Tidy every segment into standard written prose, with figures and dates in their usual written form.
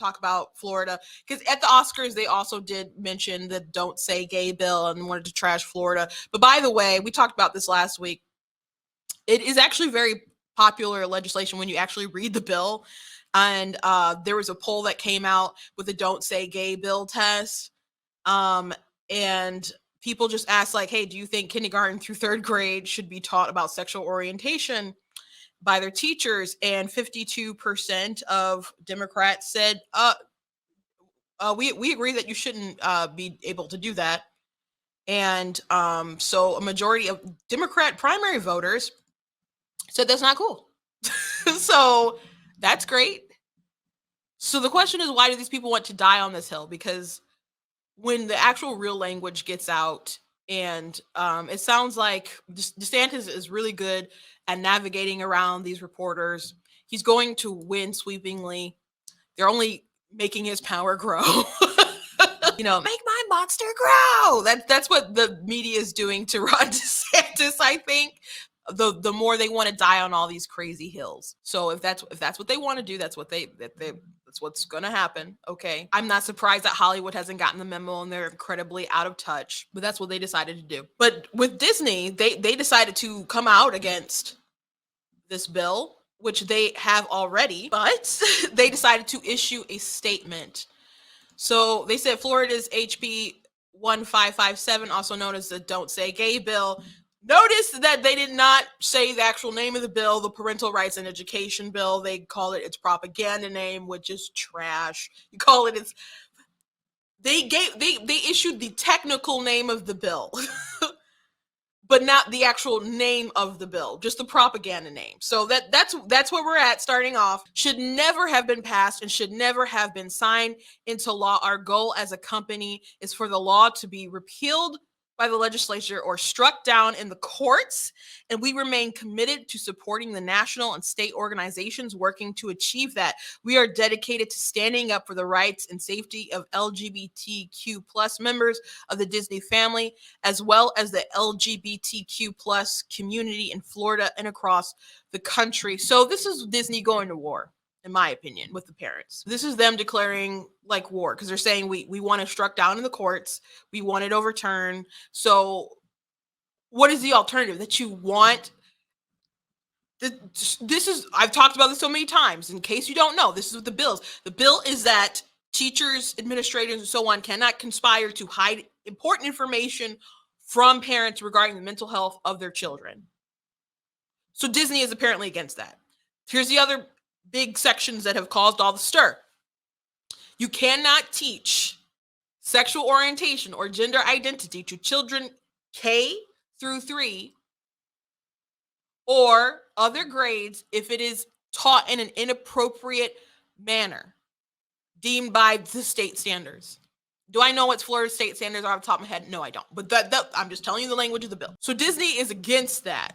talk about Florida, because at the Oscars, they also did mention the Don't Say Gay bill and wanted to trash Florida. But by the way, we talked about this last week. It is actually very popular legislation when you actually read the bill. And there was a poll that came out with the Don't Say Gay bill test. And people just asked, like, hey, do you think kindergarten through third grade should be taught about sexual orientation by their teachers? And 52% of Democrats said, we agree that you shouldn't be able to do that. And so a majority of Democrat primary voters said that's not cool. So that's great. So the question is, why do these people want to die on this hill? Because when the actual real language gets out, and it sounds like DeSantis is really good at navigating around these reporters. He's going to win sweepingly. They're only making his power grow. Make my monster grow. That's what the media is doing to Ron DeSantis, I think. The more they want to die on all these crazy hills. So if that's what they want to do, that's what's going to happen. Okay. I'm not surprised that Hollywood hasn't gotten the memo and they're incredibly out of touch, but that's what they decided to do. But with Disney, they decided to come out against this bill, which they have already, but they decided to issue a statement. So they said Florida's HB 1557, also known as the Don't Say Gay bill. Notice that they did not say the actual name of the bill, the Parental Rights and Education bill. They call it its propaganda name, which is trash. You call it its. They issued the technical name of the bill, but not the actual name of the bill, just the propaganda name. So that's where we're at starting off. Should never have been passed and should never have been signed into law. Our goal as a company is for the law to be repealed by the legislature or struck down in the courts, and we remain committed to supporting the national and state organizations working to achieve that. We are dedicated to standing up for the rights and safety of LGBTQ plus members of the Disney family, as well as the LGBTQ plus community in Florida and across the country. So this is Disney going to war, in my opinion, with the parents. This is them declaring like war, because they're saying we want it struck down in the courts. We want it overturned. So what is the alternative that you want? This is, I've talked about this so many times. In case you don't know, this is what the bill is. The bill is that teachers, administrators, and so on cannot conspire to hide important information from parents regarding the mental health of their children. So Disney is apparently against that. Here's the other big sections that have caused all the stir. You cannot teach sexual orientation or gender identity to children K through 3 or other grades if it is taught in an inappropriate manner deemed by the state standards. Do I know what Florida state standards are off the top of my head? No, I don't. But that I'm just telling you the language of the bill. So Disney is against that.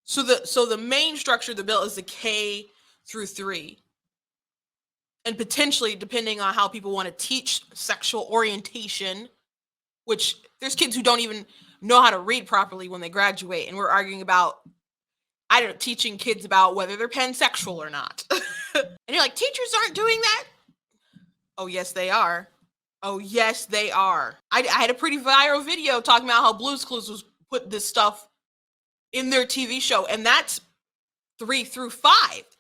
So the main structure of the bill is the K through 3. And potentially, depending on how people want to teach sexual orientation, which there's kids who don't even know how to read properly when they graduate. And we're arguing about, teaching kids about whether they're pansexual or not. And you're like, teachers aren't doing that? Oh, yes, they are. Oh, yes, they are. I had a pretty viral video talking about how Blue's Clues was put this stuff in their TV show. And that's 3 through 5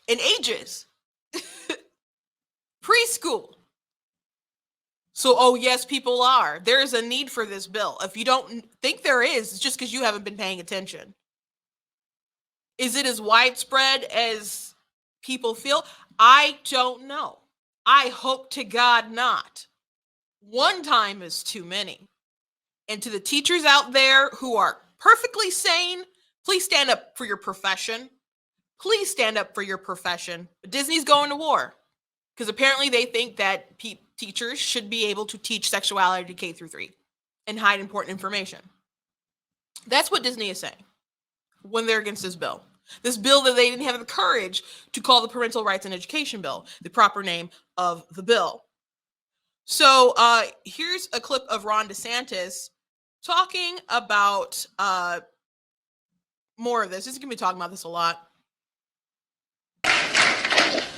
in ages. Preschool. So, oh yes, people are. There is a need for this bill. If you don't think there is, it's just because you haven't been paying attention. Is it as widespread as people feel? I don't know. I hope to God not. One time is too many. And to the teachers out there who are perfectly sane, please stand up for your profession. Please stand up for your profession. Disney's going to war. Because apparently they think that teachers should be able to teach sexuality to K through 3 and hide important information. That's what Disney is saying when they're against this bill. This bill that they didn't have the courage to call the Parental Rights and Education bill, the proper name of the bill. So here's a clip of Ron DeSantis talking about more of this. He's going to be talking about this a lot.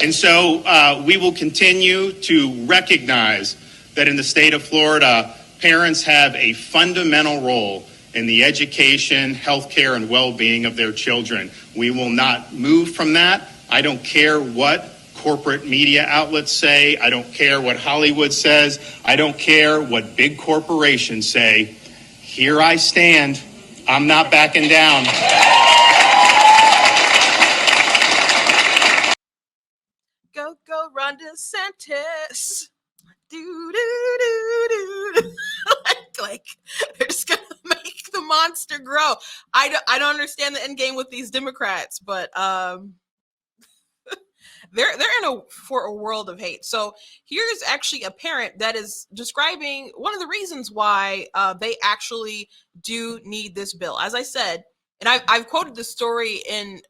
And so we will continue to recognize that in the state of Florida, parents have a fundamental role in the education, healthcare, and well-being of their children. We will not move from that. I don't care what corporate media outlets say. I don't care what Hollywood says. I don't care what big corporations say. Here I stand. I'm not backing down. Go, go, Ron DeSantis. Do, do, do, do. like, they're just going to make the monster grow. I don't understand the end game with these Democrats, but they're for a world of hate. So here's actually a parent that is describing one of the reasons why they actually do need this bill. As I said, and I've quoted this story in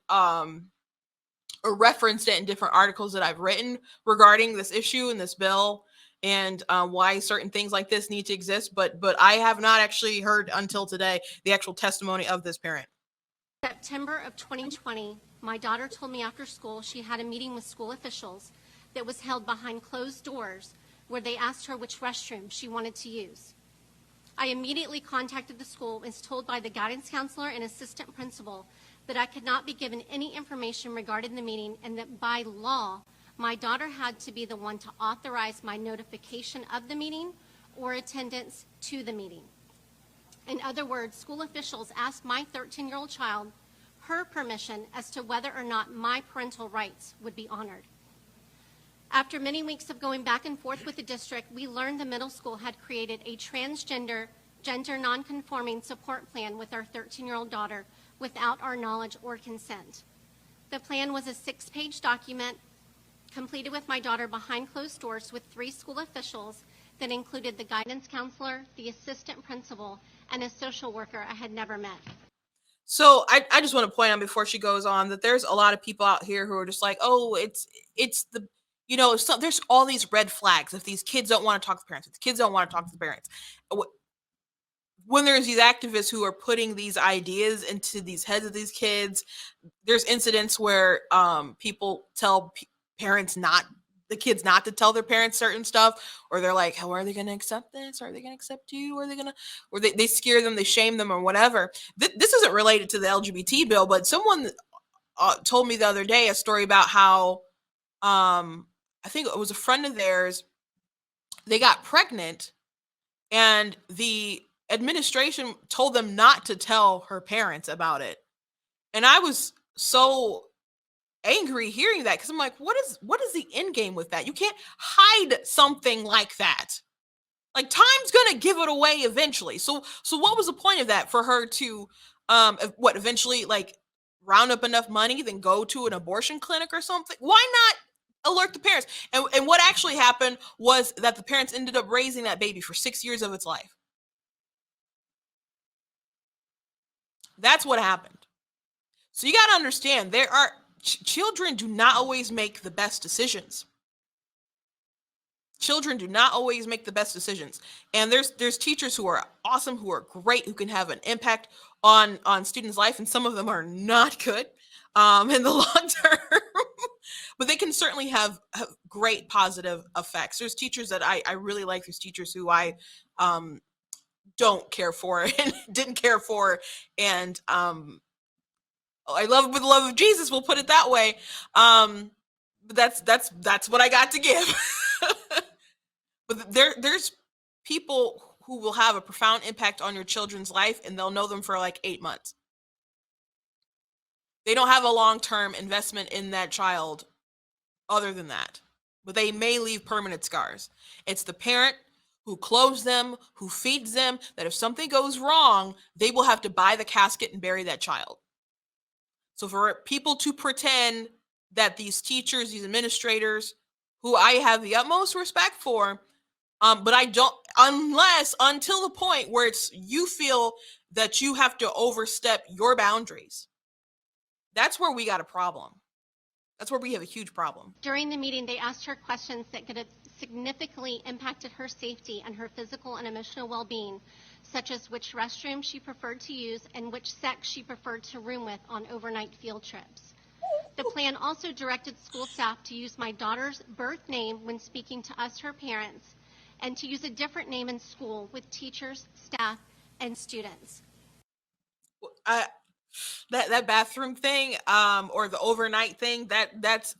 or referenced it in different articles that I've written regarding this issue and this bill and why certain things like this need to exist. But I have not actually heard until today the actual testimony of this parent. September of 2020, my daughter told me after school she had a meeting with school officials that was held behind closed doors where they asked her which restroom she wanted to use. I immediately contacted the school and was told by the guidance counselor and assistant principal that I could not be given any information regarding the meeting and that by law, my daughter had to be the one to authorize my notification of the meeting or attendance to the meeting. In other words, school officials asked my 13-year-old child her permission as to whether or not my parental rights would be honored. After many weeks of going back and forth with the district, we learned the middle school had created a transgender, gender nonconforming support plan with our 13-year-old daughter without our knowledge or consent. The plan was a 6-page document completed with my daughter behind closed doors with 3 school officials that included the guidance counselor, the assistant principal, and a social worker I had never met. So I just want to point out before she goes on that there's a lot of people out here who are just like, oh, it's the, you know, so there's all these red flags if these kids don't want to talk to the parents, if the kids don't want to talk to the parents. When there's these activists who are putting these ideas into these heads of these kids, there's incidents where people tell parents the kids not to tell their parents certain stuff, or they're like, how are they going to accept this? Are they going to accept you? Are they going to, or they scare them, they shame them or whatever. This isn't related to the LGBT bill, but someone told me the other day a story about how, I think it was a friend of theirs, they got pregnant and the administration told them not to tell her parents about it. And I was so angry hearing that because I'm like, what is the end game with that? You can't hide something like that. Like, time's gonna give it away eventually. So what was the point of that? For her to eventually like round up enough money, then go to an abortion clinic or something? Why not alert the parents? And what actually happened was that the parents ended up raising that baby for 6 years of its life. That's what happened. So you got to understand, there are children do not always make the best decisions. Children do not always make the best decisions. And there's teachers who are awesome, who are great, who can have an impact on students' life, and some of them are not good in the long term. But they can certainly have great positive effects. There's teachers that I really like. There's teachers who I don't care for and didn't care for, and I love it with the love of Jesus, we'll put it that way. But that's what I got to give. But there's people who will have a profound impact on your children's life, and they'll know them for like 8 months. They don't have a long-term investment in that child other than that, but they may leave permanent scars. It's the parent who clothes them, who feeds them, that if something goes wrong, they will have to buy the casket and bury that child. So for people to pretend that these teachers, these administrators, who I have the utmost respect for, but I don't, until the point where it's you feel that you have to overstep your boundaries. That's where we got a problem. That's where we have a huge problem. During the meeting, they asked her questions that could have significantly impacted her safety and her physical and emotional well-being, such as which restroom she preferred to use and which sex she preferred to room with on overnight field trips. The plan also directed school staff to use my daughter's birth name when speaking to us, her parents, and to use a different name in school with teachers, staff, and students. I, that bathroom thing, or the overnight thing, that's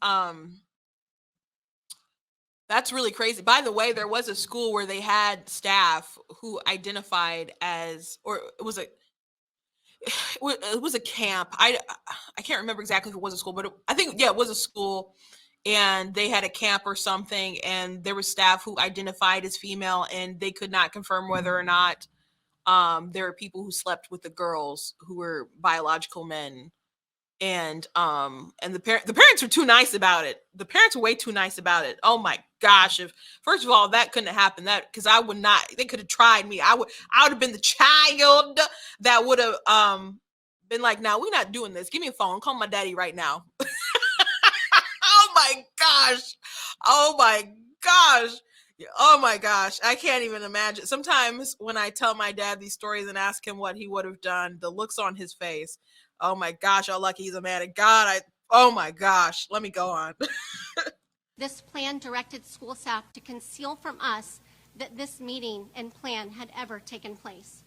really crazy. By the way, there was a school where they had staff who identified as, or it was a camp. I can't remember exactly if it was a school, but I think, yeah, it was a school, and they had a camp or something, and there was staff who identified as female, and they could not confirm whether or not there were people who slept with the girls who were biological men. And the parents were too nice about it. The parents were way too nice about it. Oh my gosh. If first of all, that couldn't have happened, that because I would not, they could have tried me. I would have been the child that would have been like, now we're not doing this. Give me a phone. Call my daddy right now. Oh my gosh. Oh my gosh. Oh my gosh. I can't even imagine. Sometimes when I tell my dad these stories and ask him what he would have done, the looks on his face. Oh my gosh, how lucky he's a man of God. Oh my gosh. Let me go on. This plan directed school staff to conceal from us that this meeting and plan had ever taken place.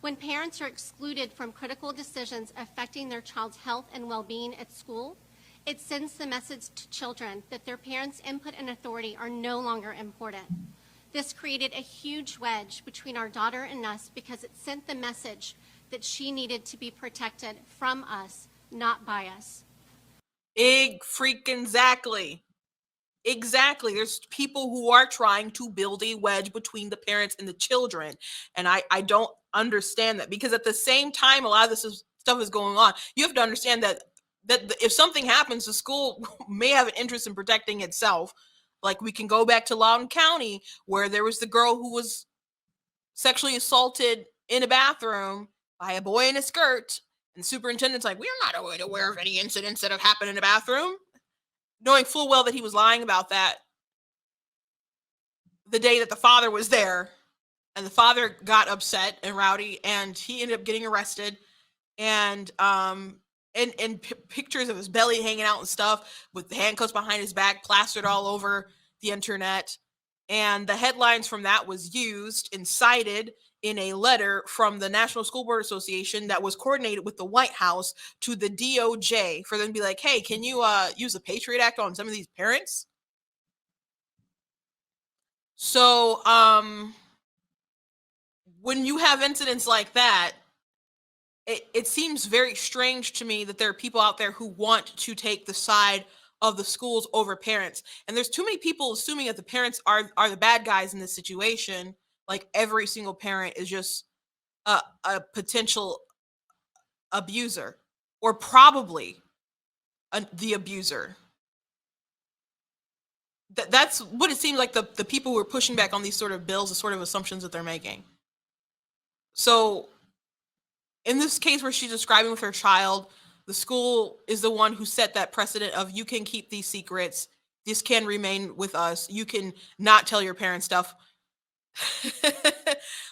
When parents are excluded from critical decisions affecting their child's health and well-being at school, it sends the message to children that their parents' input and authority are no longer important. This created a huge wedge between our daughter and us because it sent the message that she needed to be protected from us, not by us. Exactly. There's people who are trying to build a wedge between the parents and the children. And I don't understand that, because at the same time, a lot of this stuff is going on. You have to understand that if something happens, the school may have an interest in protecting itself. Like, we can go back to Loudoun County, where there was the girl who was sexually assaulted in a bathroom by a boy in a skirt, and the superintendent's like, we're not aware of any incidents that have happened in a bathroom, knowing full well that he was lying about that the day that the father was there. And the father got upset and rowdy, and he ended up getting arrested. And pictures of his belly hanging out and stuff, with the handcuffs behind his back plastered all over the internet. And the headlines from that was used and cited in a letter from the National School Board Association that was coordinated with the White House to the DOJ, for them to be like, hey, can you use the Patriot Act on some of these parents? So when you have incidents like that, it seems very strange to me that there are people out there who want to take the side of the schools over parents. And there's too many people assuming that the parents are the bad guys in this situation. Like, every single parent is just a potential abuser, or probably the abuser. That's what it seems like, the people who are pushing back on these sort of bills, the sort of assumptions that they're making. So in this case where she's describing with her child, the school is the one who set that precedent of, you can keep these secrets. This can remain with us. You can not tell your parents stuff.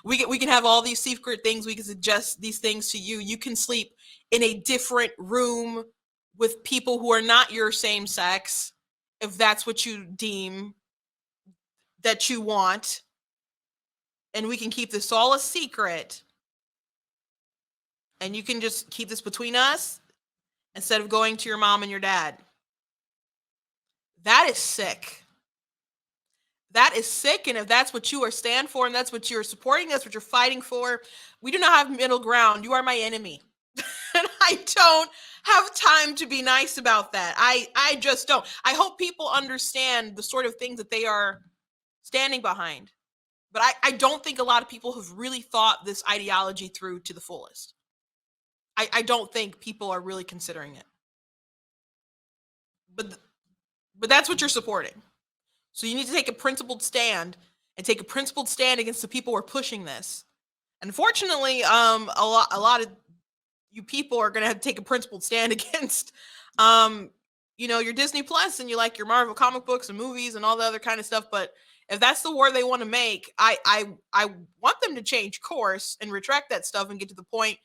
we can have all these secret things. We can suggest these things to you. You can sleep in a different room with people who are not your same sex, if that's what you deem that you want. And we can keep this all a secret. And you can just keep this between us instead of going to your mom and your dad. That is sick. That is sick. And if that's what you are stand for, and that's what you're supporting, that's what you're fighting for, we do not have middle ground. You are my enemy. And I don't have time to be nice about that. I just don't. I hope people understand the sort of things that they are standing behind. But I don't think a lot of people have really thought this ideology through to the fullest. I don't think people are really considering it. But that's what you're supporting. So you need to take a principled stand, and take a principled stand against the people who are pushing this. Unfortunately, a lot of you people are going to have to take a principled stand against, your Disney Plus, and you like your Marvel comic books and movies and all the other kind of stuff. But if that's the war they want to make, I want them to change course and retract that stuff and get to the point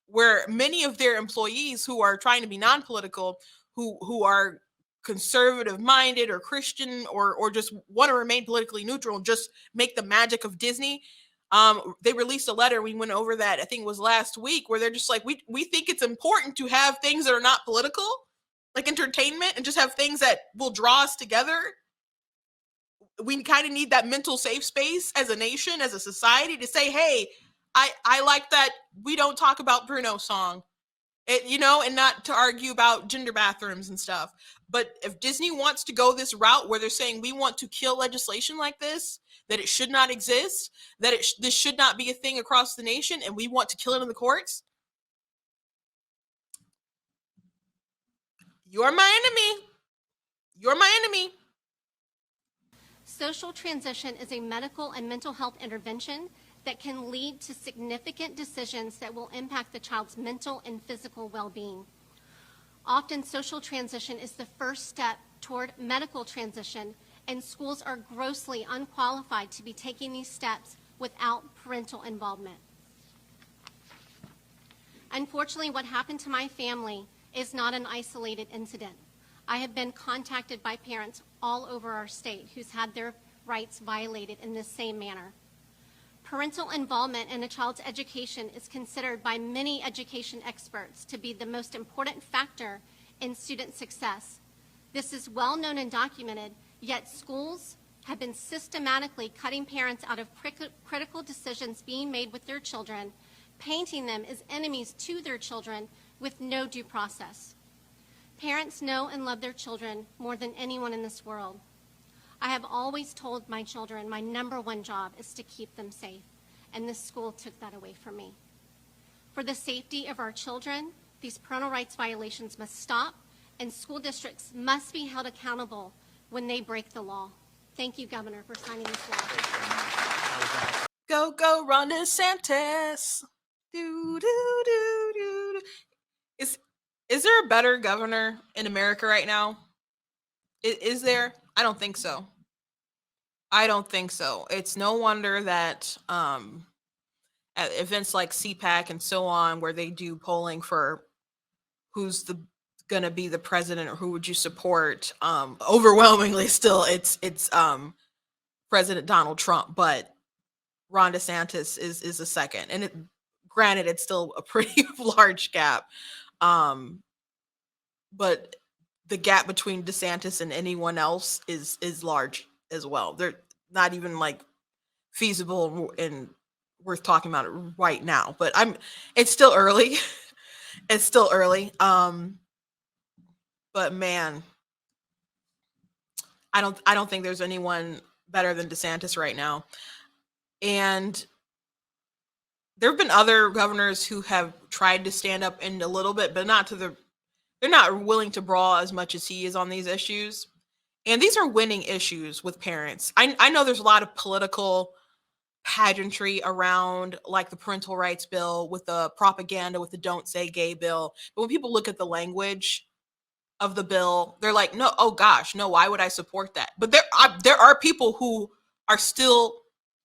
where many of their employees who are trying to be non-political, who are conservative minded or Christian or just want to remain politically neutral and just make the magic of Disney. They released a letter. We went over that, I think it was last week, where they're just like, we think it's important to have things that are not political, like entertainment, and just have things that will draw us together. We kind of need that mental safe space as a nation, as a society, to say, hey, I like that we don't talk about Bruno's song, and not to argue about gender bathrooms and stuff. But if Disney wants to go this route where they're saying we want to kill legislation like this, that it should not exist, that this should not be a thing across the nation, and we want to kill it in the courts, you're my enemy. You're my enemy. Social transition is a medical and mental health intervention that can lead to significant decisions that will impact the child's mental and physical well-being. Often, social transition is the first step toward medical transition, and schools are grossly unqualified to be taking these steps without parental involvement. Unfortunately, what happened to my family is not an isolated incident. I have been contacted by parents all over our state who's had their rights violated in this same manner. Parental involvement in a child's education is considered by many education experts to be the most important factor in student success. This is well known and documented, yet schools have been systematically cutting parents out of critical decisions being made with their children, painting them as enemies to their children with no due process. Parents know and love their children more than anyone in this world. I have always told my children my number one job is to keep them safe, and this school took that away from me. For the safety of our children, these parental rights violations must stop, and school districts must be held accountable when they break the law. Thank you, Governor, for signing this law. Go, go, Ron DeSantis. Do, do, do, do. Is there a better governor in America right now? Is there? I don't think so. I don't think so. It's no wonder that at events like CPAC and so on, where they do polling for who's gonna be the president or who would you support, overwhelmingly still it's President Donald Trump, but Ron DeSantis is a second. And granted, it's still a pretty large gap. But the gap between DeSantis and anyone else is large as well. They're not even like feasible and worth talking about it right now. But it's still early. It's still early. But man, I don't think there's anyone better than DeSantis right now. And there have been other governors who have tried to stand up in a little bit, but they're not willing to brawl as much as he is on these issues. And these are winning issues with parents. I know there's a lot of political pageantry around, like the parental rights bill, with the propaganda with the Don't Say Gay bill. But when people look at the language of the bill, they're like, no, oh gosh, no, why would I support that? But there are people who are still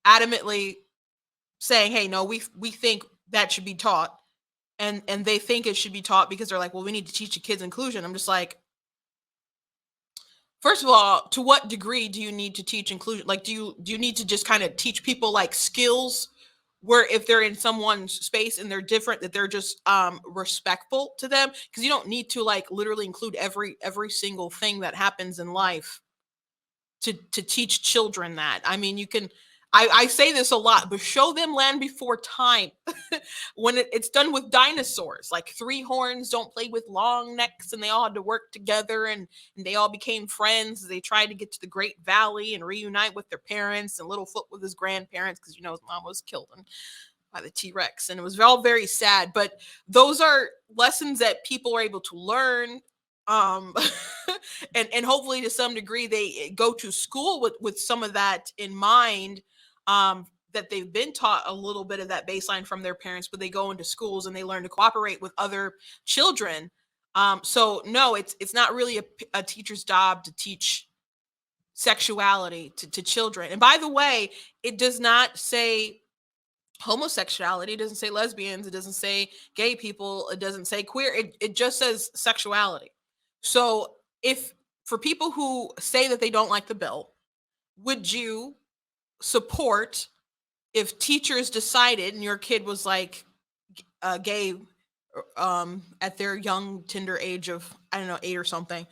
adamantly saying, hey, no, we think that should be taught. And they think it should be taught because they're like, well, we need to teach the kids inclusion. I'm just like, first of all, to what degree do you need to teach inclusion? Like, do you need to just kind of teach people like skills where if they're in someone's space and they're different, that they're just respectful to them? Because you don't need to like literally include every single thing that happens in life to teach children that. I mean, you can. I say this a lot, but show them Land Before Time. When it's done with dinosaurs, like 3 horns don't play with long necks, and they all had to work together, and they all became friends. They tried to get to the Great Valley and reunite with their parents, and Littlefoot with his grandparents, because his mom was killed by the T-Rex, and it was all very sad. But those are lessons that people are able to learn. And hopefully to some degree they go to school with some of that in mind, that they've been taught a little bit of that baseline from their parents, but they go into schools and they learn to cooperate with other children. So no, it's not really a teacher's job to teach sexuality to children. And by the way, it does not say homosexuality, it doesn't say lesbians, it doesn't say gay people, it doesn't say queer, it just says sexuality. So if for people who say that they don't like the bill, would you support if teachers decided and your kid was like gay at their young tender age of, I don't know, 8 or something,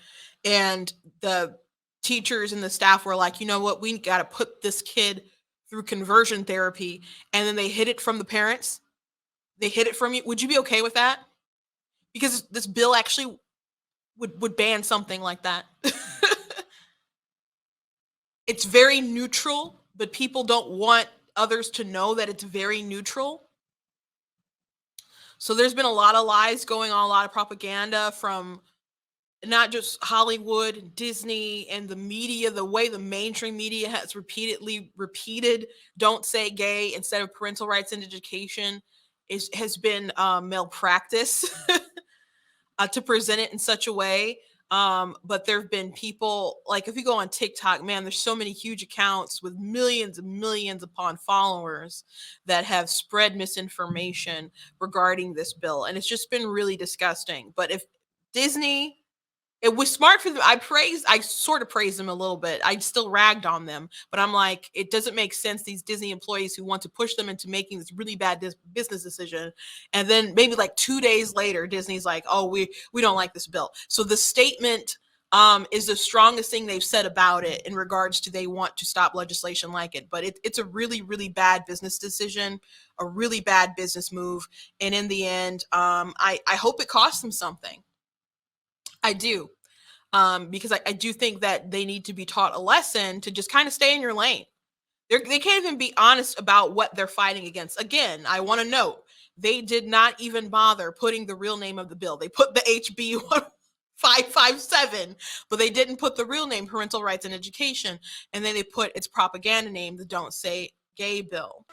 and the teachers and the staff were like, you know what, we got to put this kid through conversion therapy, and then they hid it from the parents, they hid it from you, would you be okay with that? Because this bill actually would ban something like that. It's very neutral, but people don't want others to know that it's very neutral. So there's been a lot of lies going on, a lot of propaganda from not just Hollywood and Disney and the media, the way the mainstream media has repeatedly repeated "don't say gay" instead of parental rights and education has been malpractice to present it in such a way. But there have been people, like if you go on TikTok, man, there's so many huge accounts with millions and millions upon followers that have spread misinformation regarding this bill. And it's just been really disgusting. But if Disney, it was smart for them. I sort of praised them a little bit. I still ragged on them, but I'm like, it doesn't make sense. These Disney employees who want to push them into making this really bad business decision. And then maybe like 2 days later, Disney's like, oh, we don't like this bill. So the statement is the strongest thing they've said about it in regards to they want to stop legislation like it. But it's a really, really bad business decision, a really bad business move. And in the end, I hope it costs them something. I do. Because I do think that they need to be taught a lesson to just kind of stay in your lane. They can't even be honest about what they're fighting against. Again, I want to note, they did not even bother putting the real name of the bill. They put the HB 557, but they didn't put the real name, Parental Rights and Education. And then they put its propaganda name, the Don't Say Gay bill.